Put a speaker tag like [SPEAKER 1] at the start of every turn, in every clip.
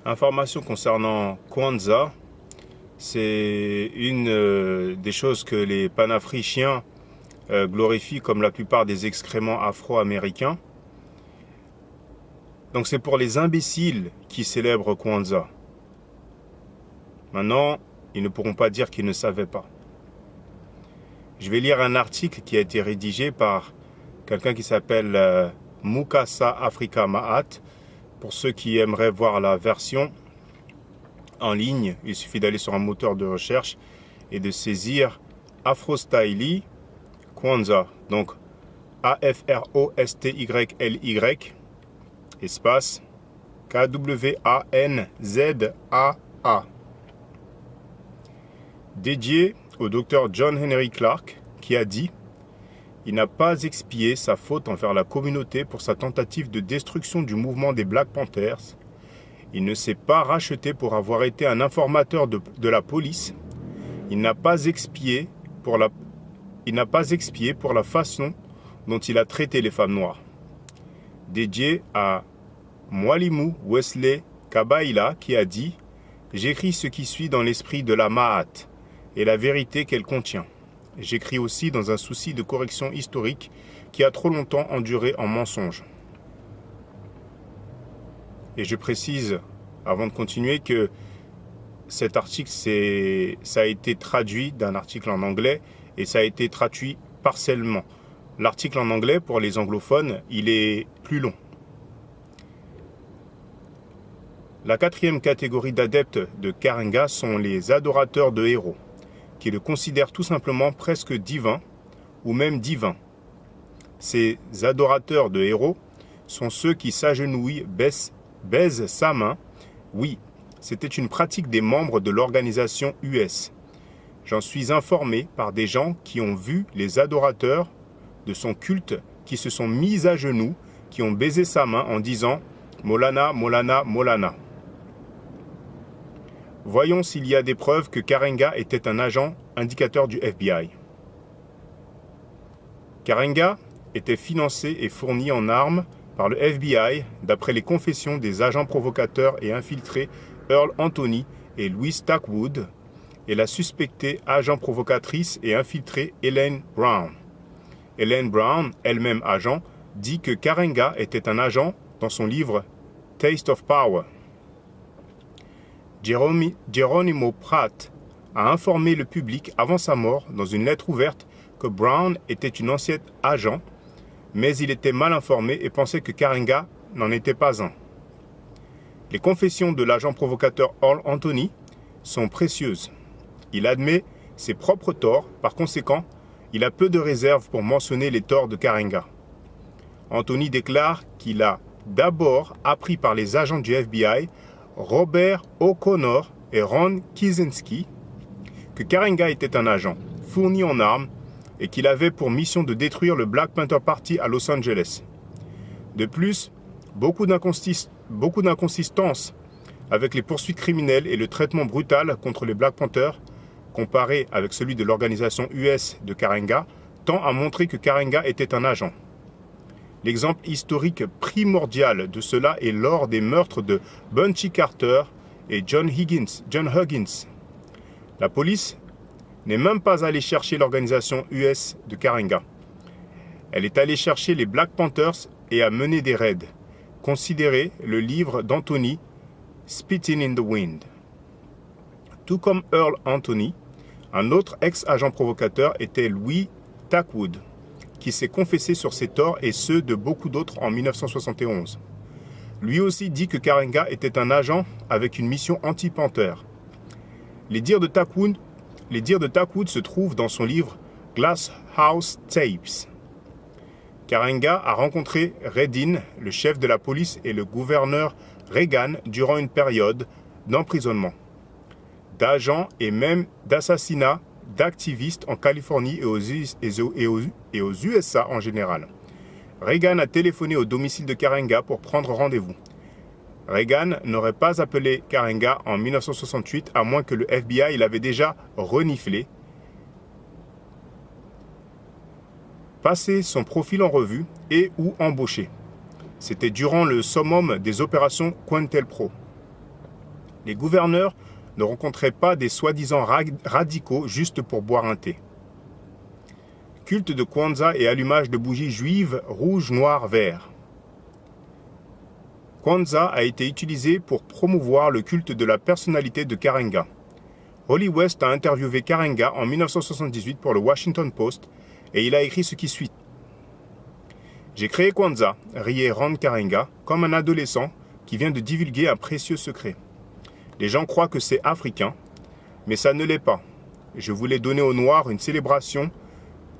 [SPEAKER 1] Information concernant Kwanzaa, c'est une des choses que les panafricains glorifient comme la plupart des excréments afro-américains. Donc c'est pour les imbéciles qui célèbrent Kwanzaa. Maintenant, ils ne pourront pas dire qu'ils ne savaient pas. Je vais lire un article qui a été rédigé par quelqu'un qui s'appelle Mukasa Africa Mahat. Pour ceux qui aimeraient voir la version en ligne, il suffit d'aller sur un moteur de recherche et de saisir Afrostyly Kwanzaa. Donc Afrostyly espace Kwanzaa. Dédié au docteur John Henry Clark, qui a dit: il n'a pas expié sa faute envers la communauté pour sa tentative de destruction du mouvement des Black Panthers. Il ne s'est pas racheté pour avoir été un informateur de la police. Il n'a pas expié pour la façon dont il a traité les femmes noires. Dédié à Mwalimu Wesley Kabaila, qui a dit: j'écris ce qui suit dans l'esprit de la Mahat et la vérité qu'elle contient. J'écris aussi dans un souci de correction historique qui a trop longtemps enduré en mensonge. Et je précise, avant de continuer, que cet article, ça a été traduit d'un article en anglais et ça a été traduit partiellement. L'article en anglais, pour les anglophones, il est plus long. La quatrième catégorie d'adeptes de Karenga sont les adorateurs de héros, qui le considèrent tout simplement presque divin ou même divin. Ces adorateurs de héros sont ceux qui s'agenouillent, baisent sa main. Oui, c'était une pratique des membres de l'organisation US. J'en suis informé par des gens qui ont vu les adorateurs de son culte qui se sont mis à genoux, qui ont baisé sa main en disant « Molana, Molana, Molana ». Voyons s'il y a des preuves que Karenga était un agent indicateur du FBI. Karenga était financé et fourni en armes par le FBI d'après les confessions des agents provocateurs et infiltrés Earl Anthony et Louise Tackwood et la suspectée agent provocatrice et infiltrée Elaine Brown. Elaine Brown, elle-même agent, dit que Karenga était un agent dans son livre Taste of Power. Geronimo Pratt a informé le public avant sa mort dans une lettre ouverte que Brown était une ancienne agent, mais il était mal informé et pensait que Karenga n'en était pas un. Les confessions de l'agent provocateur Earl Anthony sont précieuses. Il admet ses propres torts, par conséquent, il a peu de réserve pour mentionner les torts de Karenga. Anthony déclare qu'il a d'abord appris par les agents du FBI, Robert O'Connor et Ron Kaczynski, que Karenga était un agent fourni en armes et qu'il avait pour mission de détruire le Black Panther Party à Los Angeles. De plus, beaucoup d'inconsistances avec les poursuites criminelles et le traitement brutal contre les Black Panthers, comparé avec celui de l'organisation US de Karenga, tend à montrer que Karenga était un agent. L'exemple historique primordial de cela est lors des meurtres de Bunchy Carter et John Huggins. La police n'est même pas allée chercher l'organisation US de Karenga. Elle est allée chercher les Black Panthers et a mené des raids. Considérez le livre d'Anthony, Spitting in the Wind. Tout comme Earl Anthony, un autre ex-agent provocateur était Louis Tackwood, qui s'est confessé sur ses torts et ceux de beaucoup d'autres en 1971. Lui aussi dit que Karenga était un agent avec une mission anti-Panther. Les dires de Tackwood se trouvent dans son livre Glass House Tapes. Karenga a rencontré Redin, le chef de la police, et le gouverneur Reagan durant une période d'emprisonnement, d'agents et même d'assassinats d'activistes en Californie et aux USA en général. Reagan a téléphoné au domicile de Karenga pour prendre rendez-vous. Reagan n'aurait pas appelé Karenga en 1968 à moins que le FBI l'avait déjà reniflé. Passer son profil en revue et ou embauché. C'était durant le summum des opérations COINTELPRO. Les gouverneurs ne rencontraient pas des soi-disant radicaux juste pour boire un thé. Culte de Kwanzaa et allumage de bougies juives rouge, noir, vert. Kwanzaa a été utilisé pour promouvoir le culte de la personnalité de Karenga. Holly West a interviewé Karenga en 1978 pour le Washington Post et il a écrit ce qui suit. J'ai créé Kwanzaa, riait Ron Karenga, comme un adolescent qui vient de divulguer un précieux secret. Les gens croient que c'est africain, mais ça ne l'est pas. Je voulais donner aux Noirs une célébration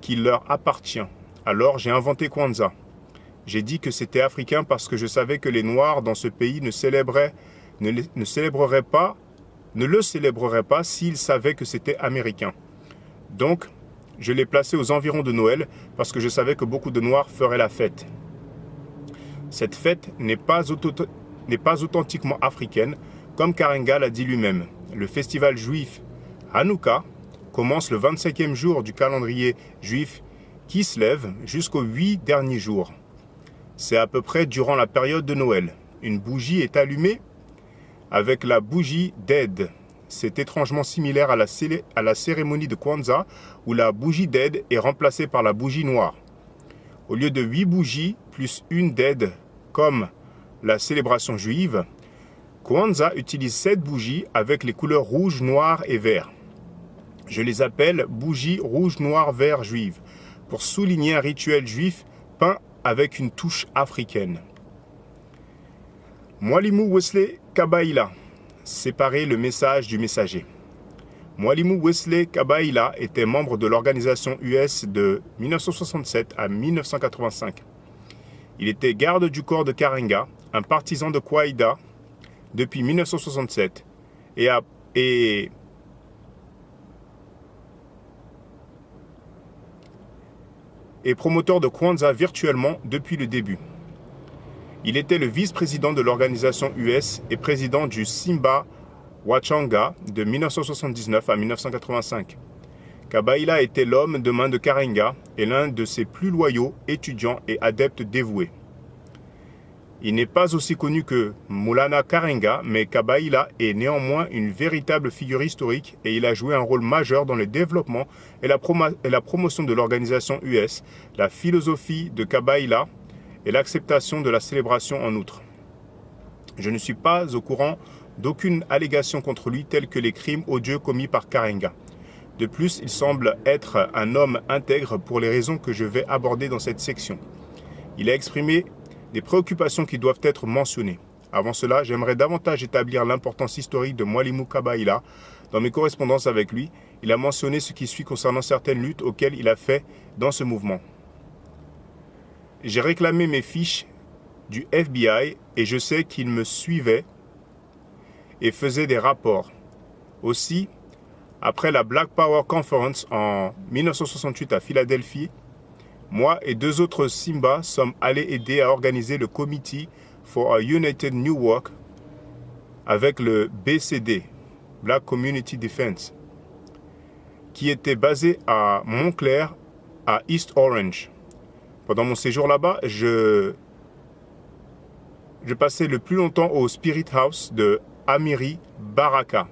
[SPEAKER 1] qui leur appartient. Alors j'ai inventé Kwanzaa. J'ai dit que c'était africain parce que je savais que les Noirs dans ce pays ne le célébreraient pas s'ils savaient que c'était américain. Donc, je l'ai placé aux environs de Noël parce que je savais que beaucoup de Noirs feraient la fête. Cette fête n'est pas authentiquement africaine, comme Karenga l'a dit lui-même. Le festival juif Hanouka commence le 25e jour du calendrier juif Kislev jusqu'aux 8 derniers jours. C'est à peu près durant la période de Noël. Une bougie est allumée avec la bougie d'Aide. C'est étrangement similaire à la cérémonie de Kwanzaa où la bougie d'Aide est remplacée par la bougie noire. Au lieu de 8 bougies plus une d'Aide comme la célébration juive, Kwanzaa utilise 7 bougies avec les couleurs rouge, noir et vert. Je les appelle bougies rouge, noir, vert juives pour souligner un rituel juif peint avec une touche africaine. Mwalimu Wesley Kabaila, séparer le message du messager. Mwalimu Wesley Kabaila était membre de l'organisation US de 1967 à 1985. Il était garde du corps de Karenga, un partisan de Kwaïda depuis 1967 et promoteur de Kwanzaa virtuellement depuis le début. Il était le vice-président de l'organisation US et président du Simba Wachanga de 1979 à 1985. Kabaila était l'homme de main de Karenga et l'un de ses plus loyaux étudiants et adeptes dévoués. Il n'est pas aussi connu que Maulana Karenga, mais Kabaila est néanmoins une véritable figure historique et il a joué un rôle majeur dans le développement et la promotion de l'organisation US, la philosophie de Kabaila et l'acceptation de la célébration en outre. Je ne suis pas au courant d'aucune allégation contre lui telle que les crimes odieux commis par Karenga. De plus, il semble être un homme intègre pour les raisons que je vais aborder dans cette section. Il a exprimé des préoccupations qui doivent être mentionnées. Avant cela, j'aimerais davantage établir l'importance historique de Mwalimu Kabaila. Dans mes correspondances avec lui, il a mentionné ce qui suit concernant certaines luttes auxquelles il a fait dans ce mouvement. J'ai réclamé mes fiches du FBI et je sais qu'il me suivait et faisait des rapports. Aussi, après la Black Power Conference en 1968 à Philadelphie, moi et 2 autres Simba sommes allés aider à organiser le Committee for a United Newark avec le BCD, Black Community Defense, qui était basé à Montclair, à East Orange. Pendant mon séjour là-bas, je passais le plus longtemps au Spirit House de Amiri Baraka.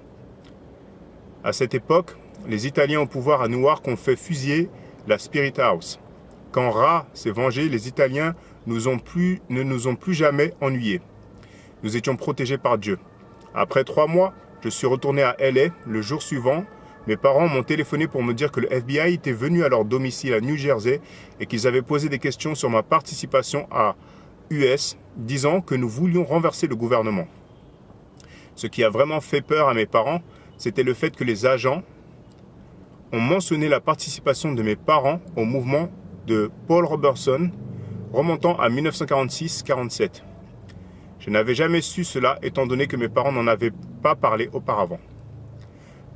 [SPEAKER 1] À cette époque, les Italiens au pouvoir à Newark ont fait fusiller la Spirit House. Quand Ra s'est vengé, les Italiens ne nous ont plus jamais ennuyés. Nous étions protégés par Dieu. Après 3 mois, je suis retourné à LA. Le jour suivant, mes parents m'ont téléphoné pour me dire que le FBI était venu à leur domicile à New Jersey et qu'ils avaient posé des questions sur ma participation à US, disant que nous voulions renverser le gouvernement. Ce qui a vraiment fait peur à mes parents, c'était le fait que les agents ont mentionné la participation de mes parents au mouvement de Paul Robeson remontant à 1946-47. Je n'avais jamais su cela étant donné que mes parents n'en avaient pas parlé auparavant.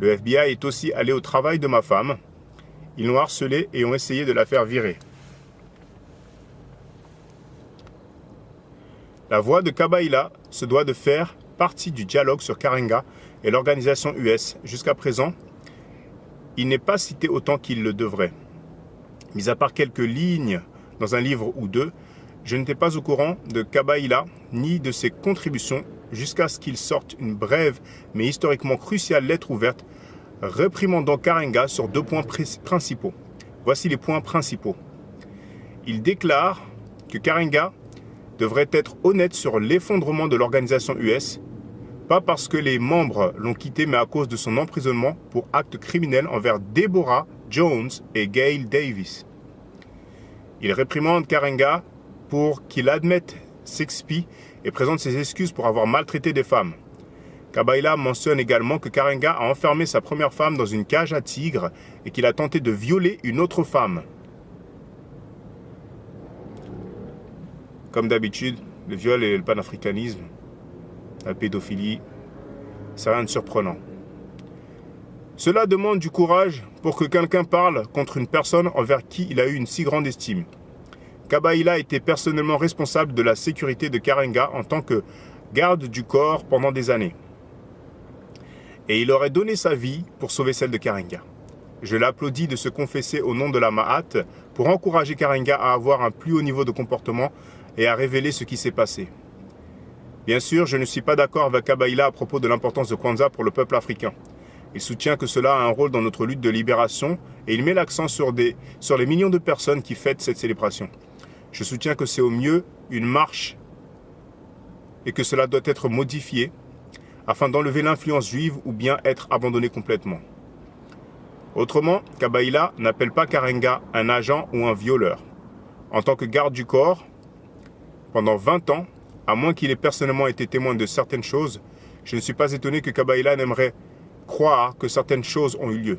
[SPEAKER 1] Le FBI est aussi allé au travail de ma femme. Ils l'ont harcelée et ont essayé de la faire virer. La voix de Kabaila se doit de faire partie du dialogue sur Karenga et l'organisation US. Jusqu'à présent, il n'est pas cité autant qu'il le devrait. Mis à part quelques lignes dans un livre ou deux, je n'étais pas au courant de Kabaila ni de ses contributions jusqu'à ce qu'il sorte une brève mais historiquement cruciale lettre ouverte réprimandant Karenga sur 2 points principaux. Voici les points principaux. Il déclare que Karenga devrait être honnête sur l'effondrement de l'organisation US, pas parce que les membres l'ont quitté, mais à cause de son emprisonnement pour actes criminels envers Deborah Jones et Gail Davis. Il réprimande Karenga pour qu'il admette, s'expie et présente ses excuses pour avoir maltraité des femmes. Kabaila mentionne également que Karenga a enfermé sa première femme dans une cage à tigres et qu'il a tenté de violer une autre femme. Comme d'habitude, le viol et le panafricanisme, la pédophilie, c'est rien de surprenant. Cela demande du courage pour que quelqu'un parle contre une personne envers qui il a eu une si grande estime. Kabaila était personnellement responsable de la sécurité de Karenga en tant que garde du corps pendant des années. Et il aurait donné sa vie pour sauver celle de Karenga. Je l'applaudis de se confesser au nom de la Mahat pour encourager Karenga à avoir un plus haut niveau de comportement et à révéler ce qui s'est passé. Bien sûr, je ne suis pas d'accord avec Kabaila à propos de l'importance de Kwanzaa pour le peuple africain. Il soutient que cela a un rôle dans notre lutte de libération et il met l'accent sur les millions de personnes qui fêtent cette célébration. Je soutiens que c'est au mieux une marche et que cela doit être modifié afin d'enlever l'influence juive ou bien être abandonné complètement. Autrement, Kabaila n'appelle pas Karenga un agent ou un violeur. En tant que garde du corps, pendant 20 ans, à moins qu'il ait personnellement été témoin de certaines choses, je ne suis pas étonné que Kabaila n'aimerait croire que certaines choses ont eu lieu.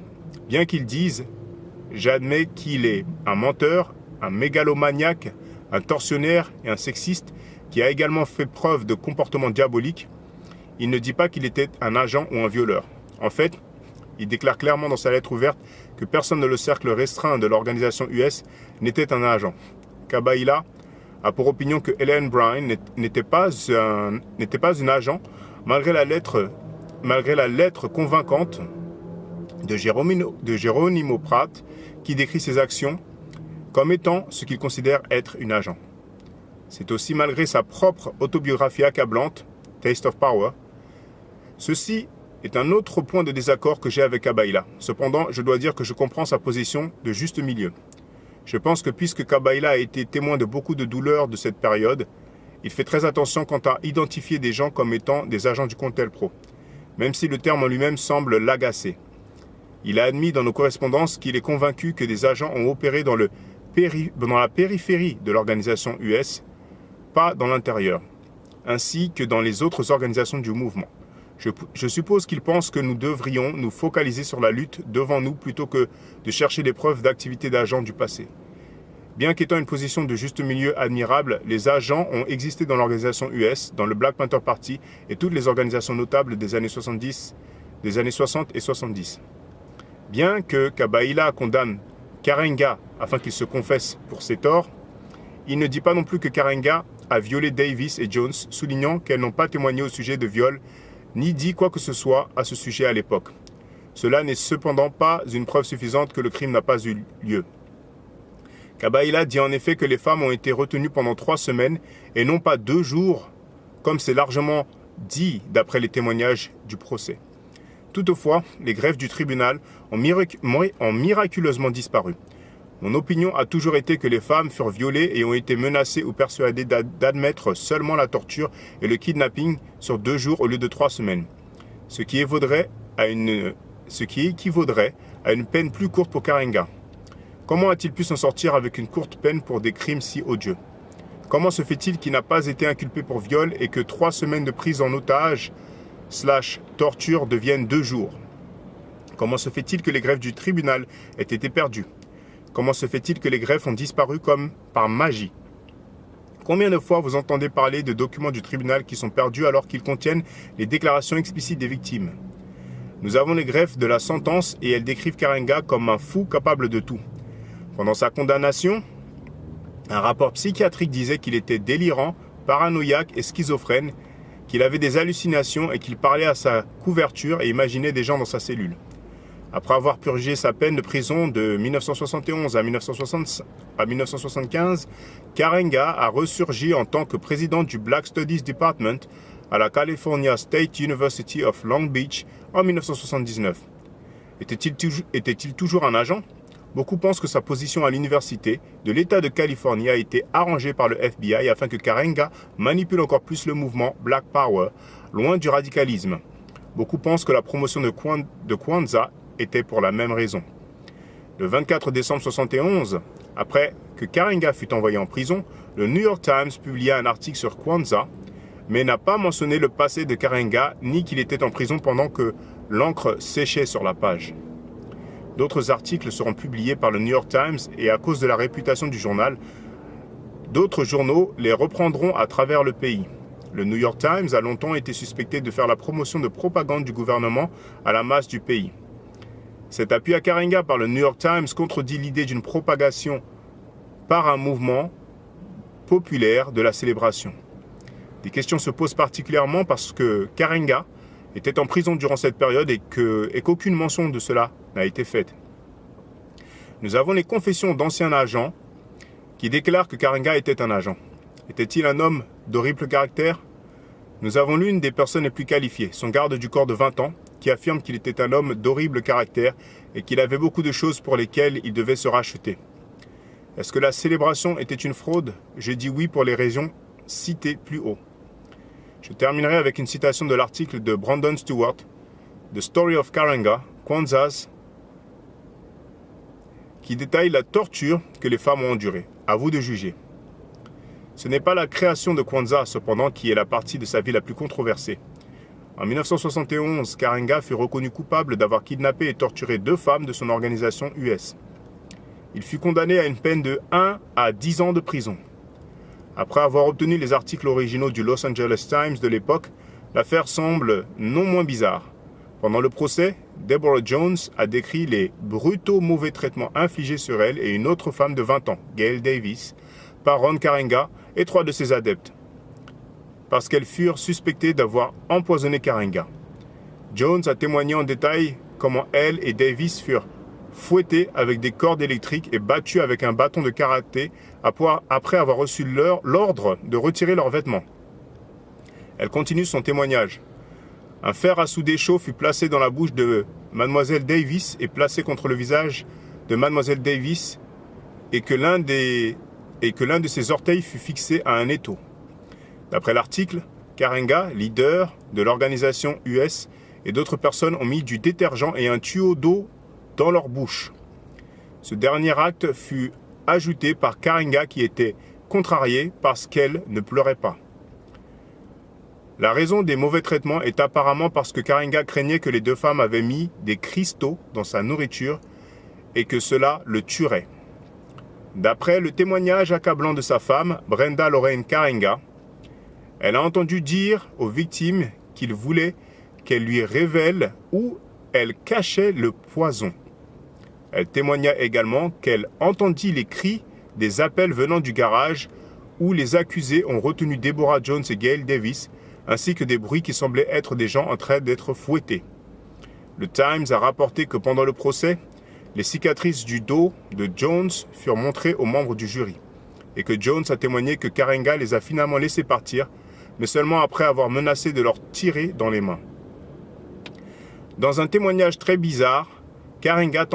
[SPEAKER 1] Bien qu'il dise « J'admets qu'il est un menteur, un mégalomaniaque, un tortionnaire et un sexiste qui a également fait preuve de comportement diabolique », il ne dit pas qu'il était un agent ou un violeur. En fait, il déclare clairement dans sa lettre ouverte que personne dans le cercle restreint de l'organisation US n'était un agent. Kabaila a pour opinion que Ellen Bryan n'était pas une agent malgré la lettre convaincante de Geronimo Pratt qui décrit ses actions comme étant ce qu'il considère être une agent. C'est aussi malgré sa propre autobiographie accablante, Taste of Power. Ceci est un autre point de désaccord que j'ai avec Kabaila. Cependant, je dois dire que je comprends sa position de juste milieu. Je pense que puisque Kabaila a été témoin de beaucoup de douleurs de cette période, il fait très attention quant à identifier des gens comme étant des agents du Contelpro, même si le terme en lui-même semble l'agacer. Il a admis dans nos correspondances qu'il est convaincu que des agents ont opéré dans la périphérie de l'organisation US, pas dans l'intérieur, ainsi que dans les autres organisations du mouvement. Je suppose qu'il pense que nous devrions nous focaliser sur la lutte devant nous plutôt que de chercher des preuves d'activité d'agents du passé. Bien qu'étant une position de juste milieu admirable, les agents ont existé dans l'organisation US, dans le Black Panther Party et toutes les organisations notables des années 60 et 70. Bien que Kabaila condamne Karenga afin qu'il se confesse pour ses torts, il ne dit pas non plus que Karenga a violé Davis et Jones, soulignant qu'elles n'ont pas témoigné au sujet de viol ni dit quoi que ce soit à ce sujet à l'époque. Cela n'est cependant pas une preuve suffisante que le crime n'a pas eu lieu. Kabaila dit en effet que les femmes ont été retenues pendant 3 semaines et non pas 2 jours, comme c'est largement dit d'après les témoignages du procès. Toutefois, les greffes du tribunal ont miraculeusement disparu. Mon opinion a toujours été que les femmes furent violées et ont été menacées ou persuadées d'admettre seulement la torture et le kidnapping sur 2 jours au lieu de 3 semaines, ce qui équivaudrait à une peine plus courte pour Karenga. Comment a-t-il pu s'en sortir avec une courte peine pour des crimes si odieux? Comment se fait-il qu'il n'a pas été inculpé pour viol et que 3 semaines de prise en otage / torture deviennent 2 jours? Comment se fait-il que les greffes du tribunal aient été perdues? Comment se fait-il que les greffes ont disparu comme par magie? Combien de fois vous entendez parler de documents du tribunal qui sont perdus alors qu'ils contiennent les déclarations explicites des victimes? Nous avons les greffes de la sentence et elles décrivent Karenga comme un fou capable de tout. Pendant sa condamnation, un rapport psychiatrique disait qu'il était délirant, paranoïaque et schizophrène, qu'il avait des hallucinations et qu'il parlait à sa couverture et imaginait des gens dans sa cellule. Après avoir purgé sa peine de prison de 1971 à 1975, Karenga a ressurgi en tant que président du Black Studies Department à la California State University of Long Beach en 1979. Était-il toujours un agent? Beaucoup pensent que sa position à l'université de l'État de Californie a été arrangée par le FBI afin que Karenga manipule encore plus le mouvement Black Power, loin du radicalisme. Beaucoup pensent que la promotion de Kwanzaa était pour la même raison. Le 24 décembre 1971, après que Karenga fut envoyé en prison, le New York Times publia un article sur Kwanzaa, mais n'a pas mentionné le passé de Karenga ni qu'il était en prison pendant que l'encre séchait sur la page. D'autres articles seront publiés par le New York Times et à cause de la réputation du journal, d'autres journaux les reprendront à travers le pays. Le New York Times a longtemps été suspecté de faire la promotion de propagande du gouvernement à la masse du pays. Cet appui à Karenga par le New York Times contredit l'idée d'une propagation par un mouvement populaire de la célébration. Des questions se posent particulièrement parce que Karenga était en prison durant cette période et qu'aucune mention de cela n'a été faite. Nous avons les confessions d'anciens agents qui déclarent que Karenga était un agent. Était-il un homme d'horrible caractère? Nous avons l'une des personnes les plus qualifiées, son garde du corps de 20 ans, qui affirme qu'il était un homme d'horrible caractère et qu'il avait beaucoup de choses pour lesquelles il devait se racheter. Est-ce que la célébration était une fraude? Je dis oui pour les raisons citées plus haut. Je terminerai avec une citation de l'article de Brandon Stewart, The Story of Karenga, Kwanzaa, qui détaille la torture que les femmes ont endurée. À vous de juger. Ce n'est pas la création de Kwanzaa, cependant, qui est la partie de sa vie la plus controversée. En 1971, Karenga fut reconnu coupable d'avoir kidnappé et torturé 2 femmes de son organisation US. Il fut condamné à une peine de 1 à 10 ans de prison. Après avoir obtenu les articles originaux du Los Angeles Times de l'époque, l'affaire semble non moins bizarre. Pendant le procès, Deborah Jones a décrit les brutaux mauvais traitements infligés sur elle et une autre femme de 20 ans, Gail Davis, par Ron Karenga et 3 de ses adeptes, parce qu'elles furent suspectées d'avoir empoisonné Karenga. Jones a témoigné en détail comment elle et Davis furent fouettés avec des cordes électriques et battus avec un bâton de karaté après avoir reçu l'ordre de retirer leurs vêtements. Elle continue son témoignage. Un fer à souder chaud fut placé dans la bouche de Mademoiselle Davis et placé contre le visage de Mademoiselle Davis et que l'un de ses orteils fut fixé à un étau. D'après l'article, Karenga, leader de l'organisation US, et d'autres personnes ont mis du détergent et un tuyau d'eau dans leur bouche. Ce dernier acte fut ajouté par Karenga qui était contrariée parce qu'elle ne pleurait pas. La raison des mauvais traitements est apparemment parce que Karenga craignait que les 2 femmes avaient mis des cristaux dans sa nourriture et que cela le tuerait. D'après le témoignage accablant de sa femme, Brenda Lorraine Karenga, elle a entendu dire aux victimes qu'il voulait qu'elle lui révèle où elle cachait le poison. Elle témoigna également qu'elle entendit les cris des appels venant du garage où les accusés ont retenu Deborah Jones et Gail Davis, ainsi que des bruits qui semblaient être des gens en train d'être fouettés. Le Times a rapporté que pendant le procès, les cicatrices du dos de Jones furent montrées aux membres du jury, et que Jones a témoigné que Karenga les a finalement laissés partir, mais seulement après avoir menacé de leur tirer dans les mains. Dans un témoignage très bizarre, Karenga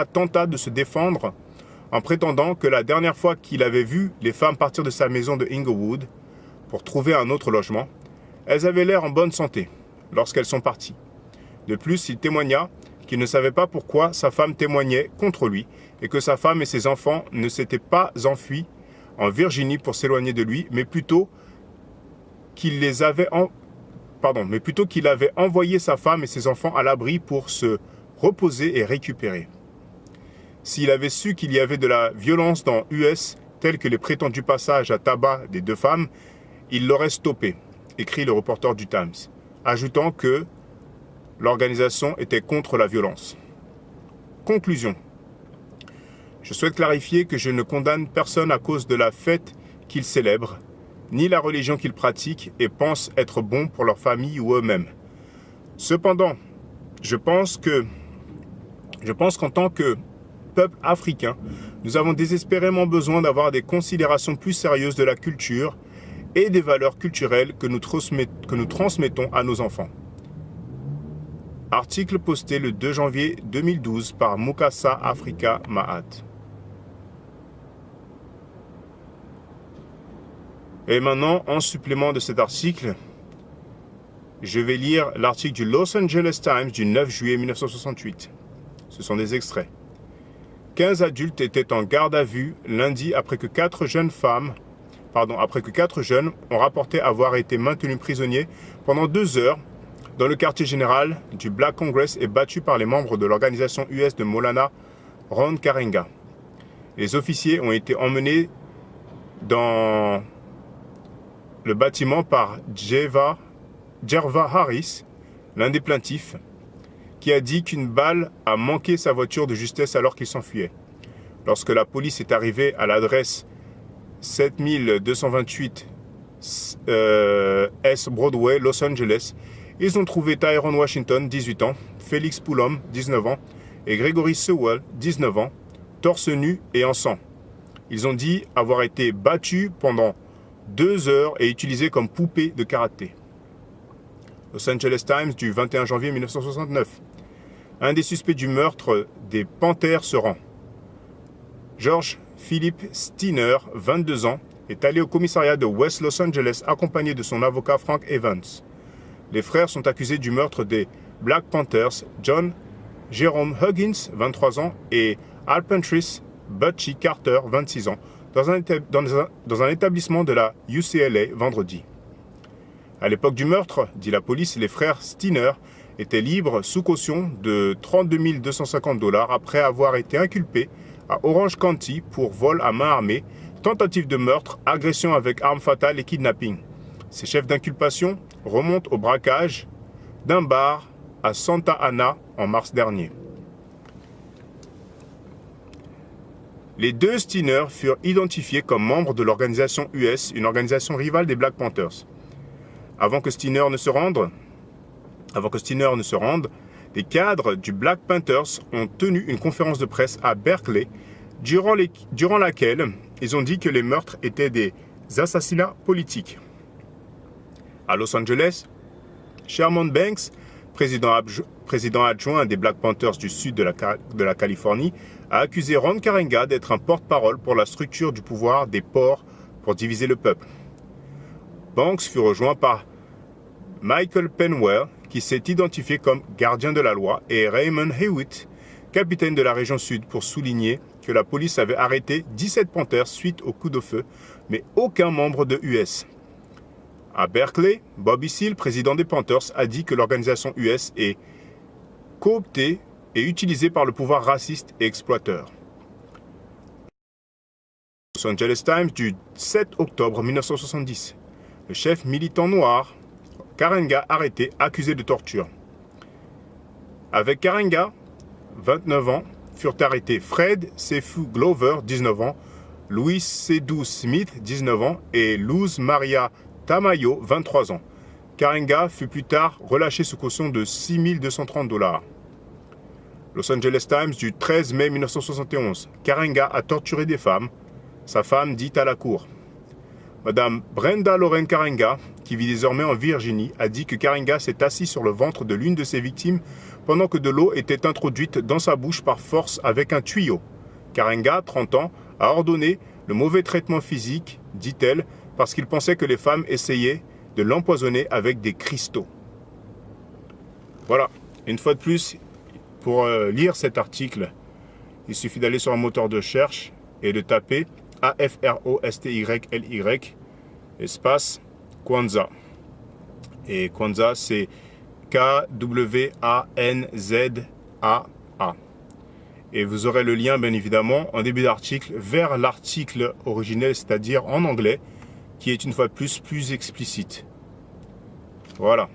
[SPEAKER 1] tenta de se défendre en prétendant que la dernière fois qu'il avait vu les femmes partir de sa maison de Inglewood pour trouver un autre logement, elles avaient l'air en bonne santé lorsqu'elles sont parties. De plus, il témoigna qu'il ne savait pas pourquoi sa femme témoignait contre lui et que sa femme et ses enfants ne s'étaient pas enfuis en Virginie pour s'éloigner de lui, mais plutôt qu'il avait envoyé sa femme et ses enfants à l'abri pour se reposer et récupérer. S'il avait su qu'il y avait de la violence dans US, tels que les prétendus passages à tabac des 2 femmes, il l'aurait stoppé, écrit le reporter du Times, ajoutant que l'organisation était contre la violence. Conclusion. Je souhaite clarifier que je ne condamne personne à cause de la fête qu'ils célèbrent, ni la religion qu'ils pratiquent et pensent être bon pour leur famille ou eux-mêmes. Cependant, je pense qu'en tant que peuple africain, nous avons désespérément besoin d'avoir des considérations plus sérieuses de la culture et des valeurs culturelles que nous transmettons à nos enfants. Article posté le 2 janvier 2012 par Mukasa Africa Mahat. Et maintenant, en supplément de cet article, je vais lire l'article du Los Angeles Times du 9 juillet 1968. Ce sont des extraits. 15 adultes étaient en garde à vue lundi après que 4 jeunes ont rapporté avoir été maintenus prisonniers pendant 2 heures dans le quartier général du Black Congress et battus par les membres de l'organisation US de Maulana Ron Karenga. Les officiers ont été emmenés dans le bâtiment par Jerva Harris, l'un des plaintifs, qui a dit qu'une balle a manqué sa voiture de justesse alors qu'il s'enfuyait. Lorsque la police est arrivée à l'adresse 7228 S Broadway, Los Angeles, ils ont trouvé Tyrone Washington, 18 ans, Félix Poulom, 19 ans, et Gregory Sewell, 19 ans, torse nu et en sang. Ils ont dit avoir été battus pendant 2 heures et utilisés comme poupées de karaté. Los Angeles Times du 21 janvier 1969. Un des suspects du meurtre des Panthers se rend. George Philip Steiner, 22 ans, est allé au commissariat de West Los Angeles accompagné de son avocat Frank Evans. Les frères sont accusés du meurtre des Black Panthers, John Jerome Huggins, 23 ans, et Alpentrice Butchie Carter, 26 ans, dans un établissement de la UCLA vendredi. À l'époque du meurtre, dit la police, les frères Steiner étaient libres sous caution de 32 250 $ après avoir été inculpés à Orange County pour vol à main armée, tentative de meurtre, agression avec arme fatale et kidnapping. Ces chefs d'inculpation remontent au braquage d'un bar à Santa Ana en mars dernier. Les 2 Steiner furent identifiés comme membres de l'organisation US, une organisation rivale des Black Panthers. Avant que Steiner ne se rende, les cadres du Black Panthers ont tenu une conférence de presse à Berkeley, durant laquelle ils ont dit que les meurtres étaient des assassinats politiques. À Los Angeles, Sherman Banks, président adjoint des Black Panthers du sud de la Californie, a accusé Ron Karenga d'être un porte-parole pour la structure du pouvoir des porcs pour diviser le peuple. Banks fut rejoint par Michael Penwell, qui s'est identifié comme gardien de la loi, et Raymond Hewitt, capitaine de la région sud, pour souligner que la police avait arrêté 17 Panthers suite au coup de feu, mais aucun membre de US. À Berkeley, Bobby Seale, président des Panthers, a dit que l'organisation US est cooptée et utilisée par le pouvoir raciste et exploiteur. Los Angeles Times du 7 octobre 1970. Le chef militant noir, Karenga, arrêté, accusé de torture. Avec Karenga, 29 ans, furent arrêtés Fred Sefu Glover, 19 ans, Louis Sedou Smith, 19 ans, et Luz Maria Tamayo, 23 ans. Karenga fut plus tard relâché sous caution de 6 230 $. Los Angeles Times du 13 mai 1971. Karenga a torturé des femmes. Sa femme dit à la cour. Madame Brenda Lorraine Karenga, qui vit désormais en Virginie, a dit que Karenga s'est assis sur le ventre de l'une de ses victimes pendant que de l'eau était introduite dans sa bouche par force avec un tuyau. Karenga, 30 ans, a ordonné le mauvais traitement physique, dit-elle, parce qu'il pensait que les femmes essayaient de l'empoisonner avec des cristaux. Voilà, une fois de plus, pour lire cet article, il suffit d'aller sur un moteur de recherche et de taper AFROSTYLY espace Kwanzaa. Et Kwanzaa, c'est KWANZAA. Et vous aurez le lien, bien évidemment, en début d'article, vers l'article originel, c'est-à-dire en anglais, qui est une fois de plus explicite. Voilà.